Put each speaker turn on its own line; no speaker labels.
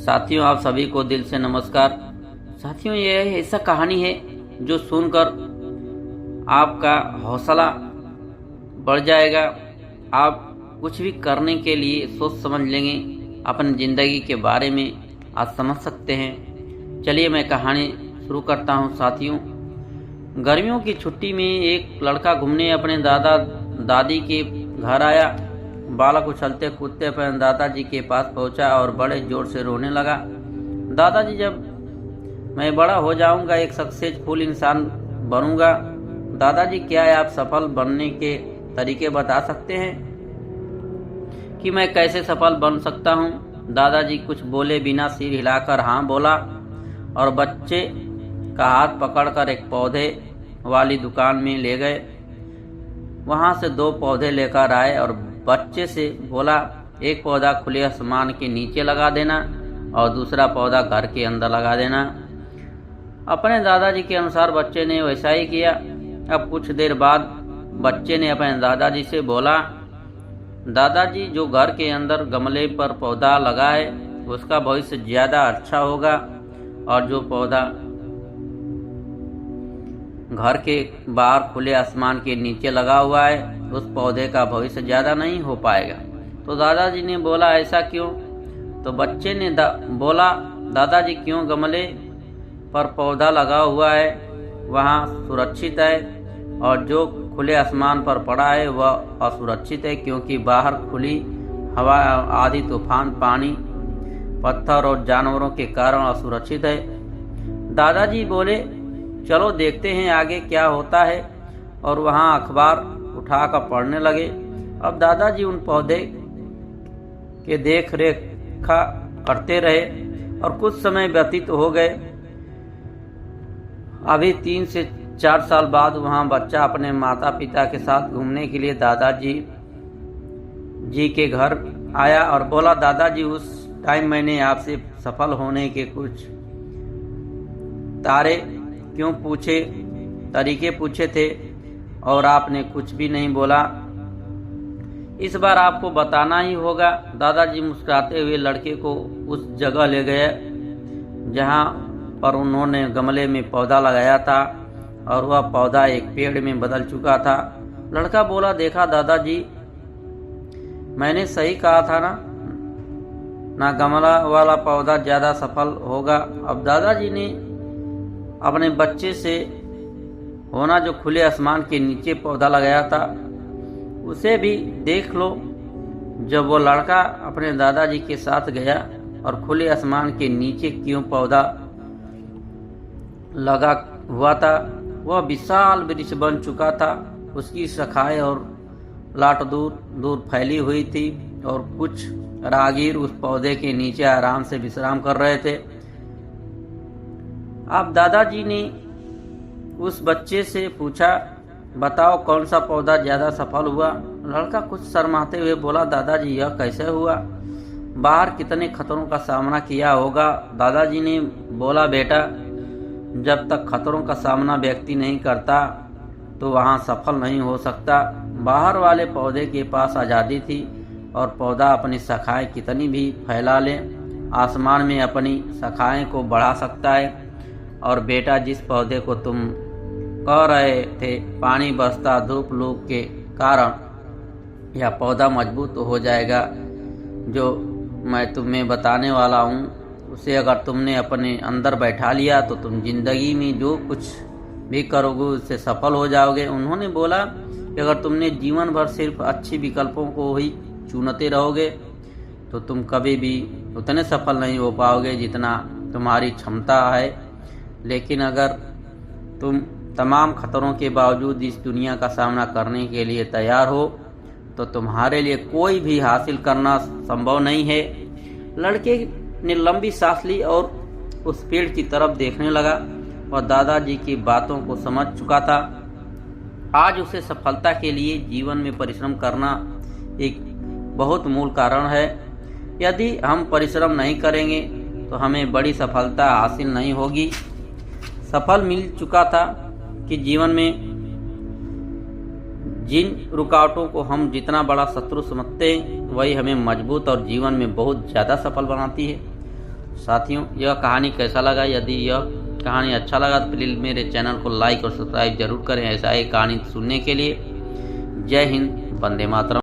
साथियों, आप सभी को दिल से नमस्कार। साथियों, यह ऐसा कहानी है जो सुनकर आपका हौसला बढ़ जाएगा। आप कुछ भी करने के लिए सोच समझ लेंगे, अपनी ज़िंदगी के बारे में आज समझ सकते हैं। चलिए मैं कहानी शुरू करता हूँ। साथियों, गर्मियों की छुट्टी में एक लड़का घूमने अपने दादा दादी के घर आया। बालक उछलते कूदते अपने दादाजी के पास पहुंचा और बड़े जोर से रोने लगा। दादाजी, जब मैं बड़ा हो जाऊंगा एक सक्सेसफुल इंसान बनूंगा। दादाजी, क्या आप सफल बनने के तरीके बता सकते हैं कि मैं कैसे सफल बन सकता हूं? दादाजी कुछ बोले बिना सिर हिलाकर हाँ बोला और बच्चे का हाथ पकड़कर एक पौधे वाली दुकान में ले गए। वहां से 2 पौधे लेकर आए और बच्चे से बोला, एक पौधा खुले आसमान के नीचे लगा देना और दूसरा पौधा घर के अंदर लगा देना। अपने दादाजी के अनुसार बच्चे ने वैसा ही किया। अब कुछ देर बाद बच्चे ने अपने दादाजी से बोला, दादाजी, जो घर के अंदर गमले पर पौधा लगा है उसका भविष्य ज़्यादा अच्छा होगा और जो पौधा घर के बाहर खुले आसमान के नीचे लगा हुआ है उस पौधे का भविष्य ज़्यादा नहीं हो पाएगा। तो दादाजी ने बोला, ऐसा क्यों? तो बच्चे ने बोला, दादाजी, क्यों गमले पर पौधा लगा हुआ है वहाँ सुरक्षित है और जो खुले आसमान पर पड़ा है वह असुरक्षित है, क्योंकि बाहर खुली हवा आदि तूफान, पानी, पत्थर और जानवरों के कारण असुरक्षित है। दादाजी बोले, चलो देखते हैं आगे क्या होता है, और वहाँ अखबार उठाकर पढ़ने लगे। अब दादाजी उन पौधे के देख रेख करते रहे और कुछ समय व्यतीत हो गए। अभी 3 से 4 साल बाद वहाँ बच्चा अपने माता पिता के साथ घूमने के लिए दादाजी के घर आया और बोला, दादाजी, उस टाइम मैंने आपसे सफल होने के कुछ तरीके पूछे थे और आपने कुछ भी नहीं बोला। इस बार आपको बताना ही होगा। दादाजी मुस्कुराते हुए लड़के को उस जगह ले गए जहाँ पर उन्होंने गमले में पौधा लगाया था और वह पौधा एक पेड़ में बदल चुका था। लड़का बोला, देखा दादाजी, मैंने सही कहा था ना गमला वाला पौधा ज़्यादा सफल होगा। अब दादाजी ने अपने बच्चे से होना जो खुले आसमान के नीचे पौधा लगाया था उसे भी देख लो। जब वो लड़का अपने दादाजी के साथ गया और खुले आसमान के नीचे क्यों पौधा लगा हुआ था, वह विशाल वृक्ष बन चुका था। उसकी शाखाएं और लाट दूर दूर फैली हुई थी और कुछ राहगीर उस पौधे के नीचे आराम से विश्राम कर रहे थे। अब दादाजी ने उस बच्चे से पूछा, बताओ कौन सा पौधा ज़्यादा सफल हुआ? लड़का कुछ शर्माते हुए बोला, दादाजी, यह कैसे हुआ? बाहर कितने खतरों का सामना किया होगा। दादाजी ने बोला, बेटा, जब तक खतरों का सामना व्यक्ति नहीं करता तो वहाँ सफल नहीं हो सकता। बाहर वाले पौधे के पास आज़ादी थी और पौधा अपनी शाखाएं कितनी भी फैला ले आसमान में अपनी शाखाएं को बढ़ा सकता है। और बेटा, जिस पौधे को तुम कह रहे थे पानी बरसता धूप लूप के कारण यह पौधा मजबूत हो जाएगा, जो मैं तुम्हें बताने वाला हूँ उसे अगर तुमने अपने अंदर बैठा लिया तो तुम जिंदगी में जो कुछ भी करोगे उससे सफल हो जाओगे। उन्होंने बोला कि अगर तुमने जीवन भर सिर्फ अच्छी विकल्पों को ही चुनते रहोगे तो तुम कभी भी उतने सफल नहीं हो पाओगे जितना तुम्हारी क्षमता है। लेकिन अगर तुम तमाम खतरों के बावजूद इस दुनिया का सामना करने के लिए तैयार हो तो तुम्हारे लिए कोई भी हासिल करना संभव नहीं है। लड़के ने लंबी सांस ली और उस पेड़ की तरफ देखने लगा और दादाजी की बातों को समझ चुका था। आज उसे सफलता के लिए जीवन में परिश्रम करना एक बहुत मूल कारण है। यदि हम परिश्रम नहीं करेंगे तो हमें बड़ी सफलता हासिल नहीं होगी। सफल मिल चुका था कि जीवन में जिन रुकावटों को हम जितना बड़ा शत्रु समझते हैं वही हमें मजबूत और जीवन में बहुत ज़्यादा सफल बनाती है। साथियों, यह कहानी कैसा लगा? यदि यह कहानी अच्छा लगा तो प्लीज़ मेरे चैनल को लाइक और सब्सक्राइब जरूर करें ऐसा ही कहानी सुनने के लिए। जय हिंद, वंदे मातरम।